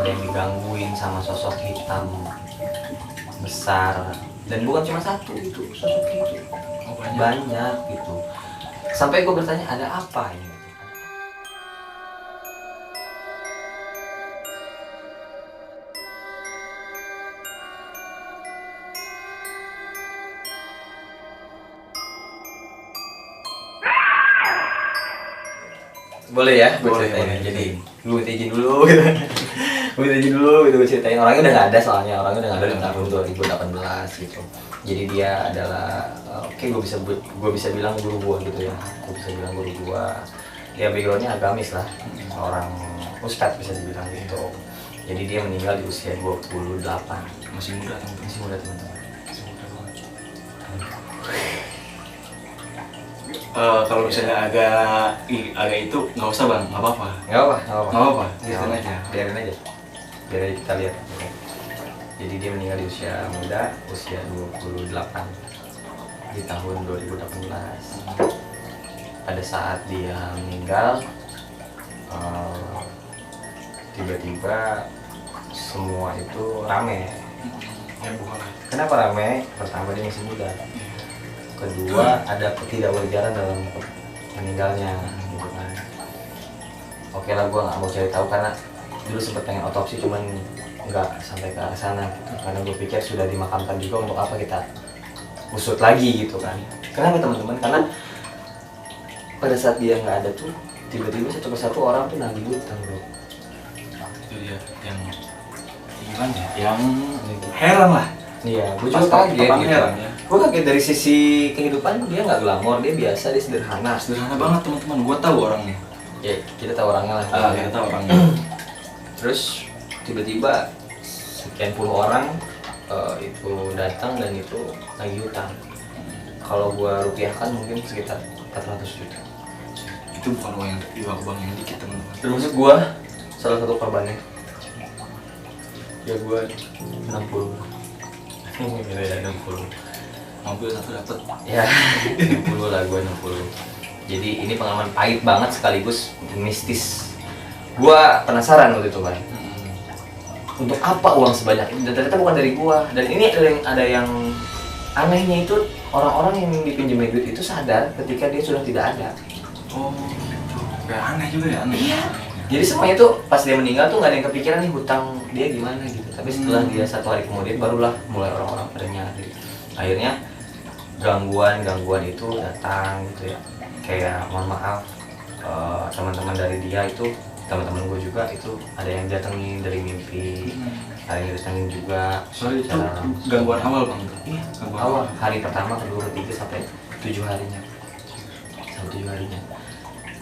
ada yang digangguin sama sosok hitam besar, dan bukan cuma satu itu sosok itu, banyak gitu. Sampai gue bertanya ada apa ini. Boleh ya, Boleh. Jadi lu izin dulu gitu. Gue izin dulu gitu, gue ceritain. Orangnya udah nggak ada, soalnya orangnya udah nggak ada di tahun 2018 gitu. Jadi dia adalah gue bisa bilang guru gua gitu ya. Gue bisa bilang guru gua. Dia backgroundnya agamis lah, seorang ustadz bisa dibilang gitu. Jadi dia meninggal di usia 28. Masih muda teman-teman. Masih muda teman-teman. Kalau misalnya agak itu nggak usah bang, nggak apa-apa. Nggak apa. Biarin aja. Biarin aja kita lihat. Jadi dia meninggal di usia muda, usia 28 di tahun 2018. Pada saat dia meninggal, tiba-tiba semua itu rame. Ya bukan. Kenapa rame? Pertama dia masih muda. Kedua ada ketidakwajaran dalam meninggalnya gitu kan. Oke lah, gue nggak mau cari tahu karena dulu sempet pengen otopsi cuman nggak sampai ke arah sana gitu. Karena gue pikir sudah dimakamkan juga, untuk apa kita usut lagi gitu kan. Kenapa teman-teman? Karena pada saat dia nggak ada tuh tiba-tiba satu persatu orang tuh nagih utang bro. Itu dia yang gimana ya? Yang heran lah. Iya, gue juga kaget gitu. Heran ya. Gue kaget dari sisi kehidupan, dia nggak glamor, dia biasa, dia sederhana. Sederhana banget teman-teman. Gue tahu orangnya. Ya kita tahu orangnya lah. Kita tahu orangnya. Terus tiba-tiba sekian puluh orang itu datang dan itu lagi utang. Kalau gua rupiahkan mungkin sekitar 400 juta. Itu bukan uang yang dikit teman-teman. Termasuk gua salah satu korbannya. Ya gua 60. Ya 60. Mobil satu dapat. Ya 60 lah, gua 60. Jadi ini pengalaman pahit banget sekaligus mistis. Gua penasaran waktu itu, Bang. Untuk apa uang sebanyak ini? Dan ternyata bukan dari gua. Dan ini ada yang anehnya itu, orang-orang yang dipinjemin duit itu sadar ketika dia sudah tidak ada. Oh, gak aneh juga ya, aneh. Iya. Jadi semuanya tuh pas dia meninggal tuh nggak ada yang kepikiran nih hutang dia gimana gitu. Tapi setelah dia 1 hari kemudian barulah mulai orang-orang pada nyadar. Akhirnya gangguan itu datang gitu ya. Kayak mohon maaf, teman-teman dari dia itu, teman-teman gue juga itu ada yang datengin dari mimpi, ada yang datengin juga. Soalnya itu gangguan awal bang. Iya, Gangguan awal hari pertama, kedua, ketiga sampai 7 harinya. Sampai 7 harinya.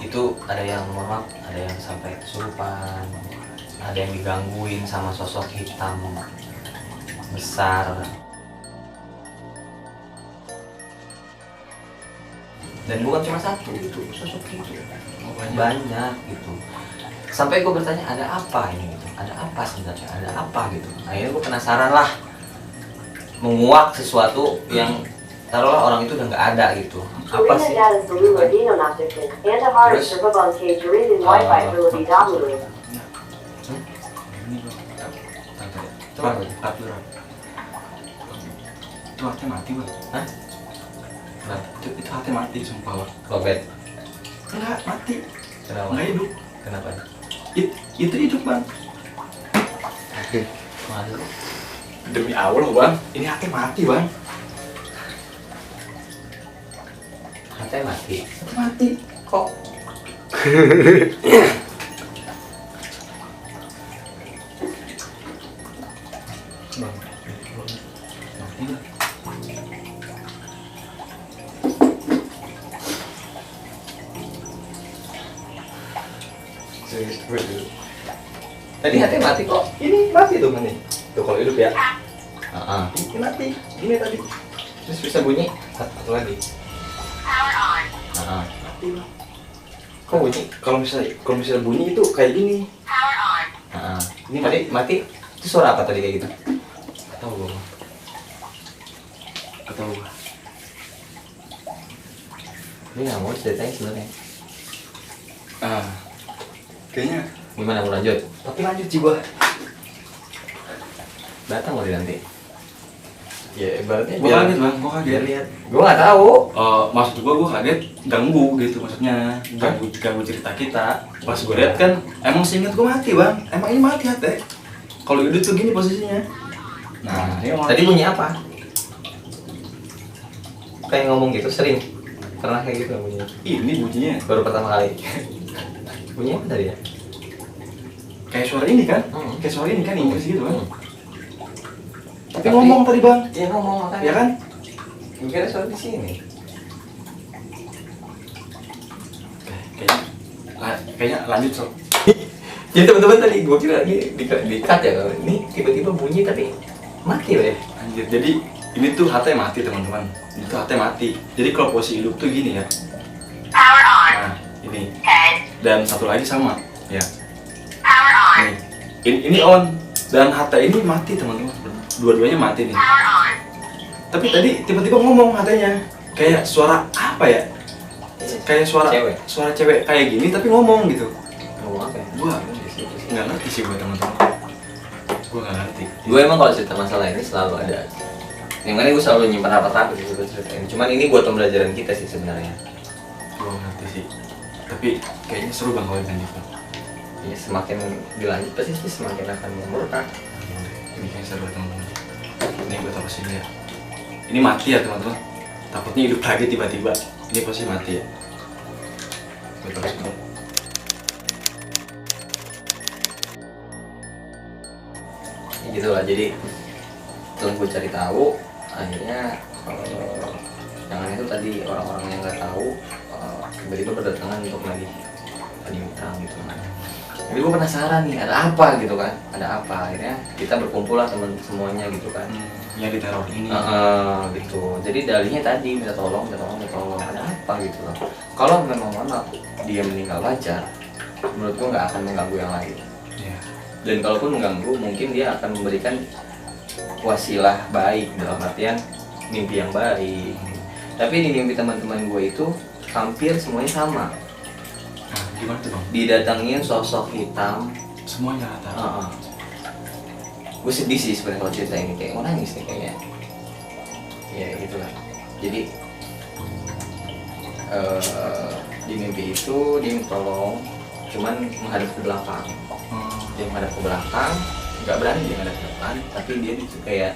Itu ada yang mohon maaf, ada yang sampai kesurupan, ada yang digangguin sama sosok hitam besar. Dan bukan cuma satu itu sosok itu, banyak gitu. Sampai gue bertanya ada apa ini gitu, ada apa sebenarnya, ada apa gitu. Akhirnya gue penasaran lah, menguak sesuatu yang taruhlah orang itu udah nggak ada gitu. Apa sih? Itu hati mati bang. Hah? Nah, itu hati mati sumpah bang. Lobet. Enggak mati. Kenapa? Enggak hidup. Kenapa? Itu hidup bang. Malu. Demi Allah bang, ini hati mati bang. Hati mati. Hati mati. Kok? Bang, mati bang. Tadi hati mati kok. Ini mati tuh nih. Tuh kalau hidup ya. Ini mati. Ini tadi. Terus bisa bunyi. Satu lagi. Mati bang. Kok bunyi? Kalau misalnya bunyi itu kayak gini. Ini tadi mati. Itu suara apa tadi kayak gitu? Gak tahu bang. Gak tahu bang. Ini nggak mau ceritain sebenarnya. Kayaknya Gimana mau lanjut? tapi lanjut sih gua. datang loh dia nanti. Ya ibaratnya Gue kaget bang, gue kaget. biar lihat. Gue nggak tahu. Maksud gue kaget ganggu gitu maksudnya, ganggu cerita kita. Pas gue lihat kan emang seinget gue mati bang, emang ini mati hati. Kalau hidup tuh gini posisinya. Nah ini Tadi bunyi apa? Kayak ngomong gitu sering. Pernah kayak gitu bunyinya? ini bunyinya Baru pertama kali. Bunyinya apa tadi ya? kayak suara ini kan, Hmm. kayak suara ini kan Inggris gitu kan. Tapi Tapi- ngomong tadi bang, Iya ngomong makanya. ya kan? Gue kira suara di sini. Kayaknya lanjut sob. Jadi teman-teman tadi gue kira lagi di cut ya. Ini tiba-tiba bunyi tapi mati loh ya. Anjir, jadi ini tuh HT mati teman-teman. Ini tuh HT mati. Jadi kalau posisi hidup tuh gini ya. Power on. Nah, ini. 10. Dan satu lagi sama, ya. Power on. Nih. Ini on dan HT ini mati teman-teman. Dua-duanya mati nih. Power on. Tapi tadi tiba-tiba ngomong HT-nya. Kayak suara apa ya? Kayak suara Cewek. suara cewek kayak gini tapi ngomong gitu. Ngomong apa ya? Gua nggak ngerti sih buat teman-teman. Gua nggak ngerti. Gue emang kalau cerita masalah ini selalu ada. Yang mana gue selalu nyimpan rapat-rapat gitu buat cerita ini. Cuman ini buat pembelajaran kita sih sebenarnya. Gua nggak ngerti sih. Tapi kayaknya seru bang kalau dilanjutkan. Ya semakin dilanjut pasti sih semakin akan memurka. Ini kayaknya seru teman-teman. Ini gue taruh sini ya. Ini mati ya teman-teman. Takutnya hidup lagi tiba-tiba. Ini pasti mati ya. Gue taruh sini. Ya gitu lah. Jadi setelah gue cari tahu, akhirnya yang aneh itu tadi orang-orang yang nggak tahu tiba-tiba berdatangan untuk lagi utang gitu kan. Jadi gue penasaran nih ada apa gitu kan, ada apa. Akhirnya kita berkumpul lah teman semuanya gitu kan. Yang diteror ini. Gitu. Jadi dalihnya tadi minta tolong, ada apa gitu loh. Kalau memang dia meninggal wajar, menurut gue nggak akan mengganggu yang lain. Iya. Dan kalaupun mengganggu, mungkin dia akan memberikan wasilah baik dalam artian mimpi yang baik. Tapi di mimpi teman-teman gue itu hampir semuanya sama. Nah, gimana tuh bang? Didatengin sosok hitam. Semuanya rata. Gue sedih sih sebenarnya kalau cerita ini, kayak mau nangis nih kayaknya. Ya gitulah. Jadi di mimpi itu dia tolong, cuman menghadap ke belakang. Dia menghadap ke belakang, nggak berani dia menghadap ke depan, tapi dia itu kayak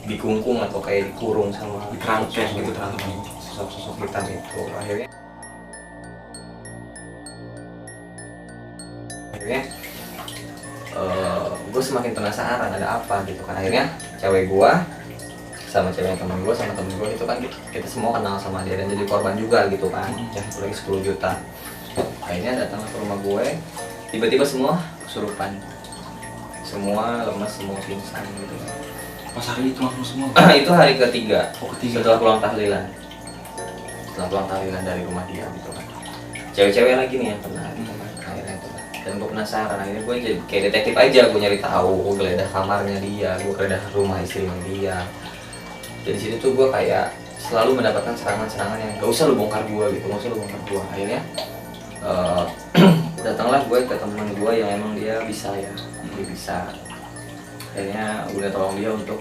dikungkung atau kayak dikurung sama Dikerangkeng gitu teman-teman. sosok hitam itu. Akhirnya gue semakin penasaran ada apa gitu kan. Akhirnya cewek gue sama cewek teman gue sama temen gue itu kan kita semua kenal sama dia dan jadi korban juga gitu kan. Ya lagi 10 juta. Akhirnya datang ke rumah gue, tiba-tiba semua kesurupan, semua lemas, semua pingsan gitu kan. Pas hari itu langsung semua. Itu hari ketiga. Oh, ketiga. Setelah pulang tahlilan. Setelah pulang tahlilan dari rumah dia gitu kan. Cewek-cewek lagi nih yang kena gitu kan. Akhirnya itu kan. Dan gue penasaran, akhirnya gue jadi kayak detektif aja, gue nyari tahu, gue geledah kamarnya dia, gue geledah rumah istrinya dia. Dari situ tuh gue kayak selalu mendapatkan serangan-serangan yang gak usah lu bongkar gue gitu, gak usah lu bongkar gue. Akhirnya datanglah gue ke teman gue yang emang dia bisa ya, dia bisa. Akhirnya gue udah tolong dia untuk,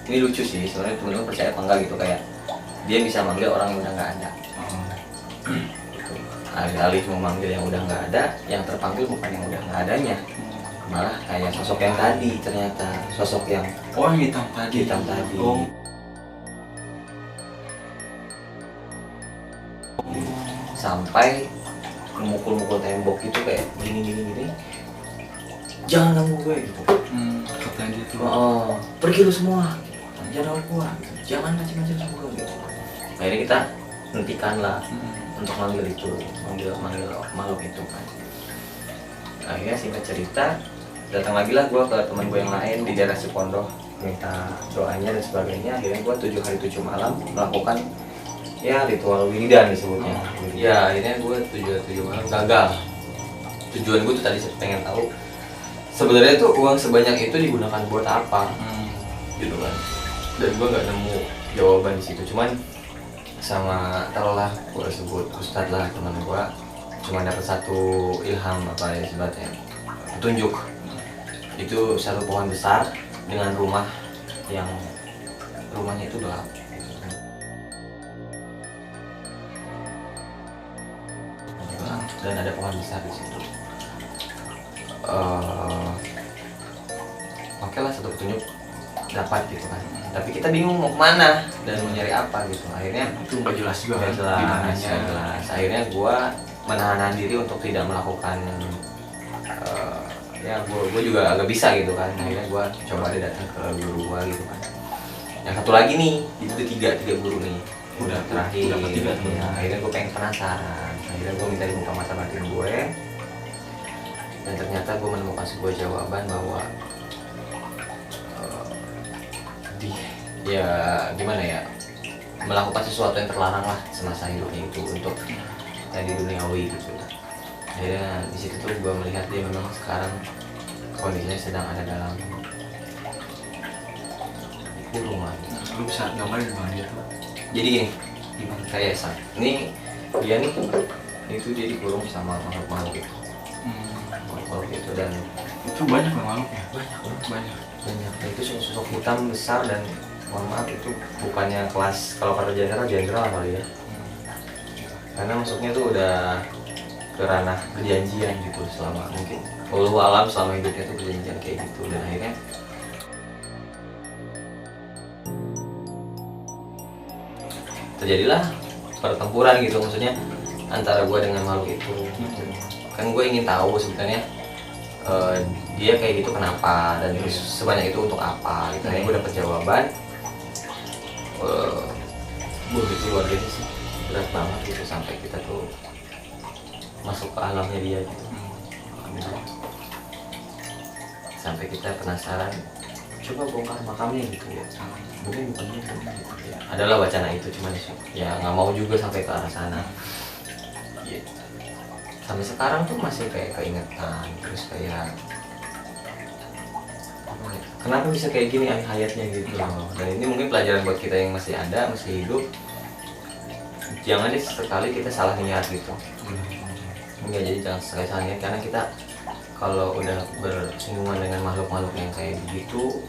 ini lucu sih sebenarnya, temen-temen percaya apa enggak gitu, kayak dia bisa manggil orang yang udah nggak ada. Gitu. Alih-alih memanggil yang udah nggak ada, yang terpanggil bukan yang udah nggak adanya, malah kayak sosok yang tadi, ternyata sosok yang Oh, yang hitam tadi. hitam tadi. Oh. Sampai memukul-mukul tembok gitu kayak gini, jangan ganggu gue gitu. Katanya gitu. Pergi lu semua, jangan ganggu gue, jangan macam-macam sama gue gitu. Akhirnya kita hentikan lah untuk manggil itu, manggil makhluk itu kan. Akhirnya singkat cerita, datang lagi lah gue ke teman gue yang lain di daerah Cipondoh, minta doanya dan sebagainya. Akhirnya gue 7 hari 7 malam melakukan ya ritual wiridan disebutnya. Ya akhirnya gue 7 malam gagal. Tujuan gue tuh tadi pengen tahu sebenarnya tuh uang sebanyak itu digunakan buat apa, gitu kan. Dan gue nggak nemu jawaban di situ. Cuman sama taruhlah gue sebut ustadz lah, teman gue cuma dapat satu ilham apa ya sebetulnya, petunjuk Itu satu pohon besar dengan rumahnya itu gelap. Dan ada pohon besar di situ. Oke lah, satu petunjuk dapat gitu kan. Tapi kita bingung mau kemana dan mau nyari apa gitu. Akhirnya Itu nggak jelas juga nggak kan jelas, di mananya. nggak jelas. Akhirnya gue menahan diri untuk tidak melakukan ya gue juga agak bisa gitu kan. Akhirnya gue coba deh datang ke guru gue gitu kan. Yang satu lagi nih, itu tuh tiga guru nih udah terakhir. Udah ketiga tuh. Ya, akhirnya gue pengen penasaran. Akhirnya gue minta dibuka mata batin gue, dan ternyata gue menemukan sebuah jawaban bahwa ya gimana ya, melakukan sesuatu yang terlarang lah semasa hidupnya itu untuk yang di duniawi gitu lah. Akhirnya di situ tuh gue melihat dia memang sekarang kondisinya sedang ada dalam kurungan. Lu bisa gambarin bang dia tuh Jadi gini, gimana? kayak ini dia nih itu dia dikurung sama makhluk-makhluk itu, makhluk itu, dan Itu banyak bang makhluknya. banyak. Itu sosok hitam besar, dan mohon maaf itu bukannya kelas, kalau kata jenderal kali ya, karena masuknya tuh udah ke ranah perjanjian gitu selama mungkin wallahu alam selama hidupnya tuh perjanjian kayak gitu. Dan akhirnya terjadilah pertempuran gitu, maksudnya antara gue dengan makhluk itu. Kan gue ingin tahu sebenarnya dia kayak gitu kenapa, dan terus sebanyak itu untuk apa gitu. Akhirnya gue dapet jawaban. Itu luar biasa sih, berat banget gitu, sampai kita tuh masuk ke alamnya dia gitu. Sampai kita penasaran, coba bongkar makamnya gitu ya, mungkin bukan gitu ya. Adalah wacana itu, cuman ya nggak mau juga sampai ke arah sana gitu. Sampai sekarang tuh masih kayak keingetan, terus kayak kenapa bisa kayak gini hayatnya gitu loh. Dan ini mungkin pelajaran buat kita yang masih ada, masih hidup. Jangan deh sekali kita salah niat gitu. Enggak, jadi jangan sekali salah niat, karena kita kalau udah bersinggungan dengan makhluk-makhluk yang kayak begitu,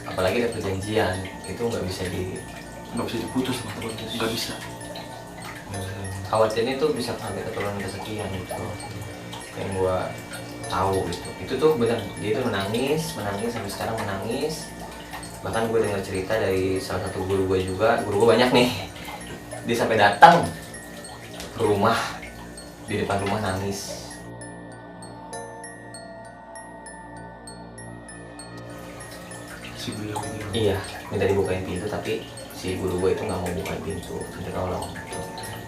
apalagi ada perjanjian, itu nggak bisa diputus bang, nggak bisa. khawatirnya tuh bisa sampai keturunan kesekian gitu yang gua tahu gitu. Itu tuh benar, dia tuh menangis sampai sekarang menangis. Bahkan gue dengar cerita dari salah satu guru gue juga, guru gue banyak nih, dia sampai datang ke rumah, di depan rumah nangis. Si beliau ini Iya, minta dibukain pintu, tapi si guru gue itu nggak mau bukain pintu. Nanti kalau gitu,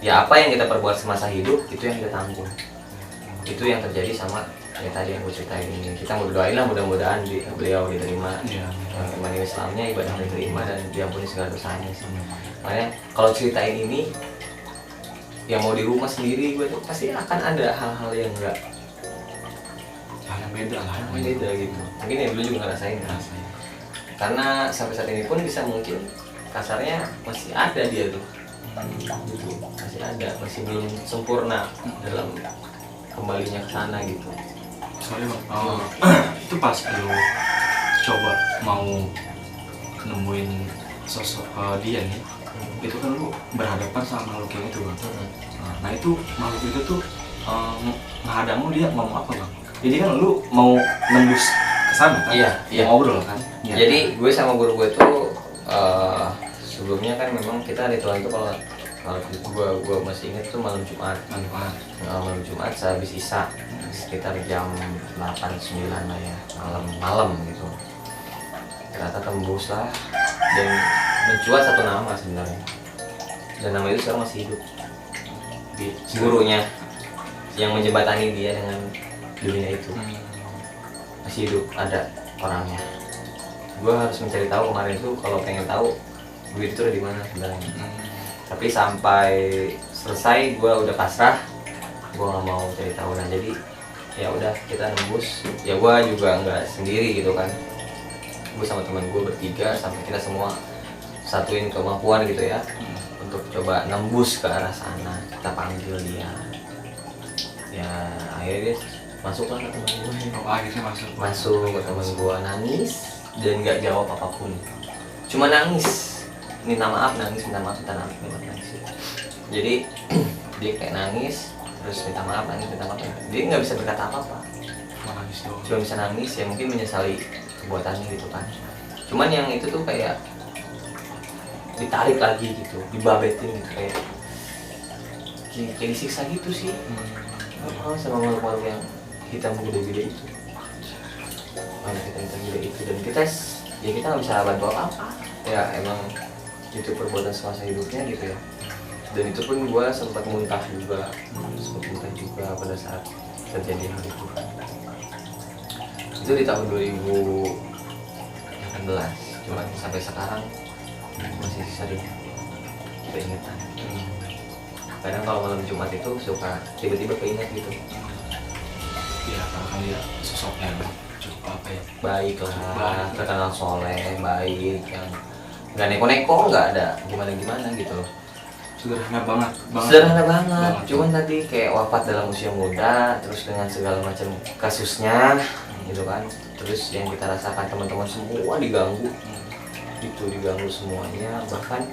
ya apa yang kita perbuat semasa hidup itu yang kita tanggung. Itu yang terjadi sama ya tadi yang gue ceritain ini. Kita mau doain lah, mudah-mudahan beliau diterima, iman Islamnya, ibadah diterima, dan diampuni segala dosanya sih. Makanya kalau ceritain ini, yang mau di rumah sendiri gue tuh pasti akan ada hal-hal yang enggak, hal yang beda lah, yang beda gitu. Mungkin ya dulu juga ngerasain kan. Karena sampai saat ini pun bisa mungkin kasarnya masih ada dia tuh gitu. Masih ada, masih belum sempurna dalam kembalinya ke sana gitu. Sorry bang, itu pas lu coba mau nemuin sosok dia nih, itu kan lu berhadapan sama makhluk yang itu bang. Nah itu makhluk itu tuh menghadang lu, dia ngomong apa bang? Jadi kan lu mau nembus ke sana kan? Iya. Mau ngobrol kan? Iya. Jadi gue sama guru gue tuh sebelumnya kan memang kita ritual itu kalau gue masih inget tuh malam Jumat. Malam Jumat sehabis Isya, sekitar jam 8-9 lah ya, malam gitu. Ternyata tembus lah, dan mencuat satu nama sebenarnya. Dan nama itu sekarang masih hidup. Gurunya yang menjembatani dia dengan dunia itu masih hidup, ada orangnya. Gue harus mencari tahu kemarin itu, kalau pengen tahu duit itu ada di mana sebenarnya. Tapi sampai selesai gue udah pasrah, gue nggak mau cari tahu. Nah jadi ya udah, kita nembus. Ya gue juga nggak sendiri gitu kan, gue sama teman gue bertiga, sampai kita semua satuin kemampuan gitu ya, untuk coba nembus ke arah sana. Kita panggil dia, ya akhirnya dia masuklah ke teman gue, Oh, akhirnya masuk ke teman gue, nangis dan nggak jawab apapun, cuma nangis, minta maaf, minta maaf. Jadi dia kayak nangis terus minta maaf, dia nggak bisa berkata apa-apa, nangis doang. cuma bisa nangis, ya mungkin menyesali perbuatannya gitu kan. Cuman yang itu tuh kayak ditarik lagi gitu, dibabetin gitu, kayak disiksa gitu sih. Sama makhluk yang hitam gede-gede itu, makhluk hitam gede itu, dan kita nggak bisa bantu apa-apa ya, emang itu perbuatan semasa hidupnya gitu ya. Dan itu pun gue sempat muntah juga pada saat terjadi hal itu. Itu di tahun 2018, cuman sampai sekarang masih sering keingetan. Kadang kalau malam Jumat itu suka tiba-tiba keinget gitu. Ya kalau kan dia sosoknya cukup apa ya, Baik lah, terkenal soleh, baik, yang nggak neko-neko, nggak ada gimana-gimana gitu loh. sederhana banget. Sederhana banget. Cuman tadi kayak wafat dalam usia muda, terus dengan segala macam kasusnya gitu kan. Terus yang kita rasakan teman-teman semua diganggu, itu diganggu semuanya. Bahkan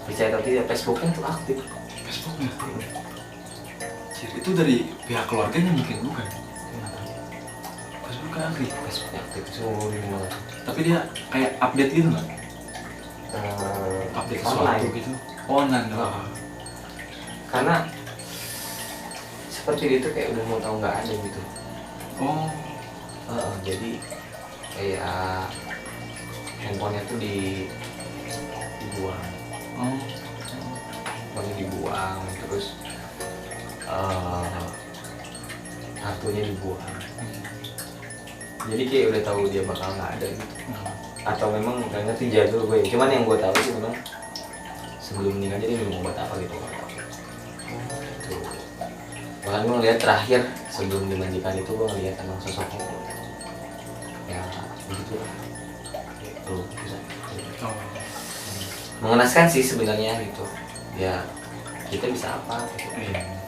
percaya atau tidak, Facebooknya tuh aktif. Facebooknya itu dari pihak keluarganya mungkin, bukan? Facebooknya aktif. Facebooknya aktif semua. Tapi dia kayak update gitu nggak? Update sesuatu online gitu. Online doang. Karena seperti itu kayak udah mau tahu nggak ada gitu. Oh. Jadi kayak handphonenya tuh dibuang. Oh. Handphonenya dibuang, terus kartunya dibuang. Jadi kayak udah tahu dia bakal nggak ada gitu. Atau memang nggak ngerti jadul gue. Cuman yang gue tahu sih memang sebelum meninggal jadi minum obat apa gitu, nggak tahu. Tuh. Bahkan gue ngeliat terakhir sebelum dimandikan itu gue ngeliat emang sosoknya ya begitu lah. Tuh, bisa. Oh. Mengenaskan sih sebenarnya gitu. Ya kita bisa apa? Gitu. Iya.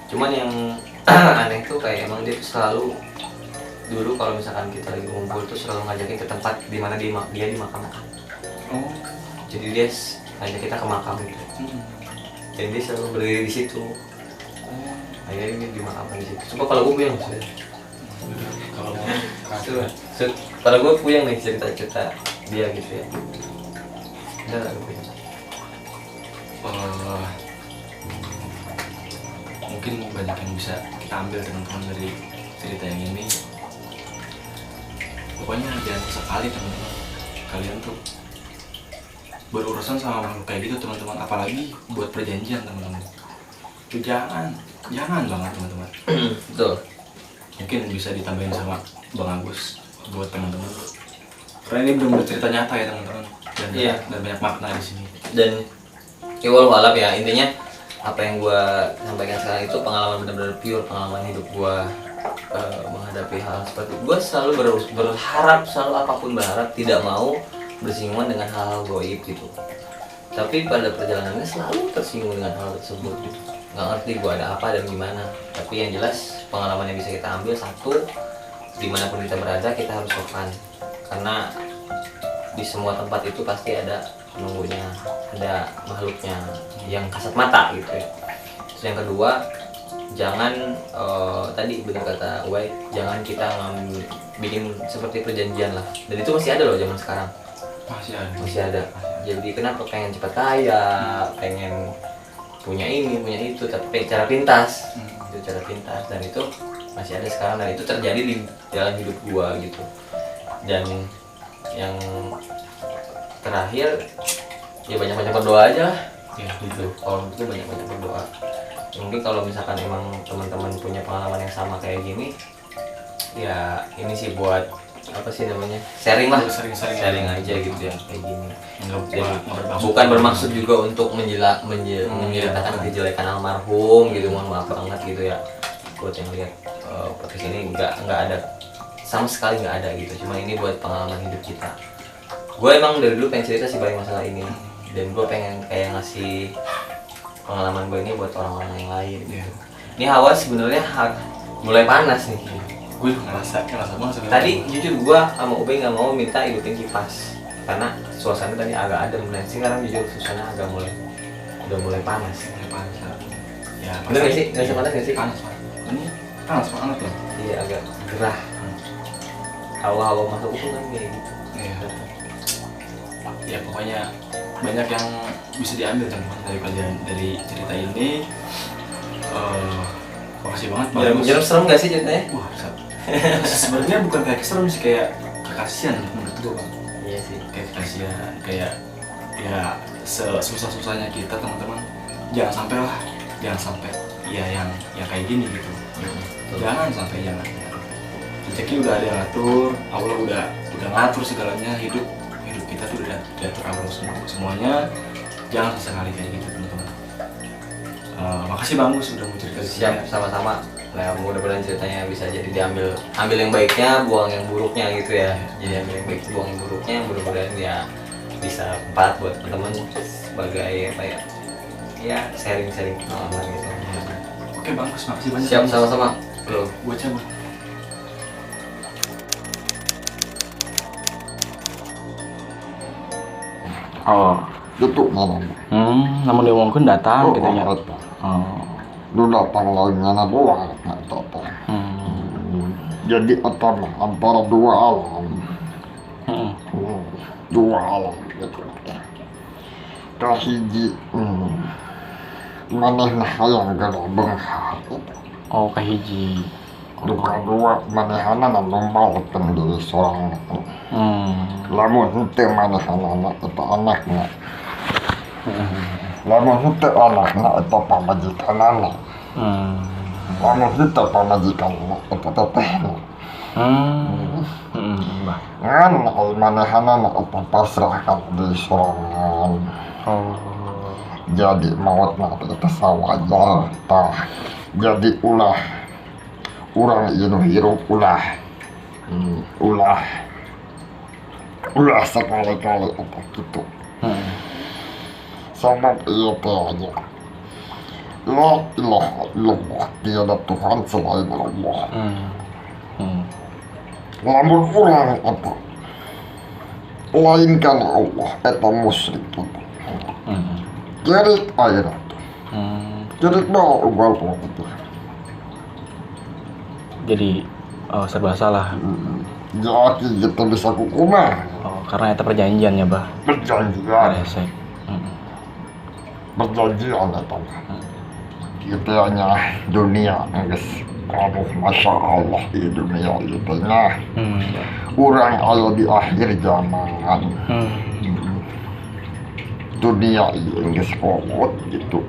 Cuman yang aneh tuh kayak emang dia tuh selalu dulu kalau misalkan kita lagi ngumpul tuh selalu ngajakin ke tempat di mana dia dimakamkan. Oh. Jadi dia ngajak kita ke makam gitu. Dan dia selalu berdiri di situ. Akhirnya dia dimakamkan di situ. Coba kalau gue puyeng sih. Kalau Kalau gue puyeng nih cerita-cerita dia gitu ya. Udah gak puyeng. Mungkin banyak yang bisa kita ambil teman-teman dari cerita yang ini. Pokoknya jangan sekali teman-teman kalian tuh berurusan sama makhluk kayak gitu teman-teman, apalagi buat perjanjian teman-teman. Itu jangan banget teman-teman. Betul. Mungkin bisa ditambahin sama Bang Agus buat teman-teman. Karena ini benar-benar cerita nyata ya teman-teman. Dan, Iya. dan banyak makna di sini. Dan walau ya, intinya apa yang gue sampaikan sekarang itu pengalaman benar-benar pure, pengalaman hidup gue menghadapi hal seperti itu. Gue selalu berharap, selalu apapun berharap, tidak mau bersinggungan dengan hal-hal goib gitu. Tapi pada perjalanannya selalu tersinggung dengan hal tersebut gitu. Nggak ngerti gue ada apa dan gimana. Tapi yang jelas pengalaman yang bisa kita ambil satu, dimanapun kita berada kita harus sopan. Karena di semua tempat itu pasti ada penunggunya, ada makhluknya yang kasat mata gitu ya. Terus yang kedua, jangan tadi benar kata Uwai, jangan kita bikin seperti perjanjian lah. Dan itu masih ada loh zaman sekarang. Masih ada. Jadi kenapa pengen cepat kaya, pengen punya ini, punya itu, tapi cara pintas. Itu cara pintas, dan itu masih ada sekarang, dan itu terjadi di dalam hidup gua gitu. Dan yang terakhir ya banyak-banyak berdoa aja lah. Ya, Gitu. Kalau itu banyak-banyak berdoa. Mungkin kalau misalkan emang teman-teman punya pengalaman yang sama kayak gini, ya ini sih buat apa sih namanya, sharing lah, sharing aja gitu ya kayak gini. Bukan bermaksud juga untuk menceritakan kejelekan almarhum gitu, mohon maaf banget gitu ya buat yang lihat podcast ini, nggak ada sama sekali, nggak ada gitu. Cuma ini buat pengalaman hidup kita. Gue emang dari dulu pengen cerita sih banyak masalah ini, dan gue pengen kayak ngasih pengalaman gue ini buat orang-orang yang lain gitu. Ini Hawa sebenarnya mulai panas nih. Gue juga ngerasa banget sebenarnya. Tadi jujur gua sama Ube nggak mau minta ikutin kipas karena suasana tadi agak adem, dan sekarang jujur suasana udah mulai panas. Mulai panas. Ya, Bener nggak sih? Nggak panas nggak sih? Panas. Ini panas banget loh. Iya, agak gerah. Hawa-hawa masuk itu kan kayak gitu. Iya. Ya pokoknya banyak yang bisa diambil teman dari pelajaran dari cerita ini. Makasih banget Bang. Jarum serem nggak sih ceritanya? Wah, sebenarnya bukan kayak serem sih, kayak kekasian menurut gue Bang. Iya sih. Kayak kekasian, kayak ya susah-susahnya kita teman-teman, jangan sampai ya yang kayak gini gitu. Jangan sampai rezeki udah ada yang ngatur, Allah udah ngatur segalanya, hidup kita tuh udah diatur Allah semuanya. Jangan sesekali kayak gitu teman-teman. Makasih Bang Gus sudah mau cerita. Siap, sama-sama. Nah, mudah-mudahan ceritanya bisa jadi ambil yang baiknya, buang yang buruknya gitu ya. Jadi ambil yang baik, buang yang buruknya. Mudah-mudahan ya bisa bermanfaat buat teman-teman sebagai apa ya? Ya sharing pengalaman gitu. Oke Bang Gus, makasih banyak. Siap, sama-sama. Bro, Gue cabut. Oh, Itu mana? namun dia ngomongin datang gitu ya. Itu. Oh. Lu datang lagi mana doang, itu. Jadi antara dua alam. Dua alam gitu. Kahiji, manehna hayang gara benghar. Oh, kahiji. Dua manehana numbalkeun diri sorang. Lamun henteu manehana eta anakna. Lamun henteu anakna eta pamajikanana. Lamun henteu pamajikanana eta tetehna. Ngan ai manehana eta pasrahkan diri sorangan. Jadi mautna eta sawajar tah. Jadi ulah urang ieu hirup ulah sekali-kali apa gitu. Sabab ieu teh aja. La ilaha illallah, tiada Tuhan selain Allah. Lamun urang apa lain kana Allah eta musyrik apa. Jadi ayeuna tuh. Jadi bawa ugal itu. Jadi serba salah. Jadi kita bisa kukumah. Oh, karena itu perjanjian ya, Bah. Perjanjian. Resek. Perjanjian itu. Kita hanya dunia guys. Kamu masya Allah di dunia itu nah. Orang ayo di akhir zaman. Dunia ini guys kokot gitu.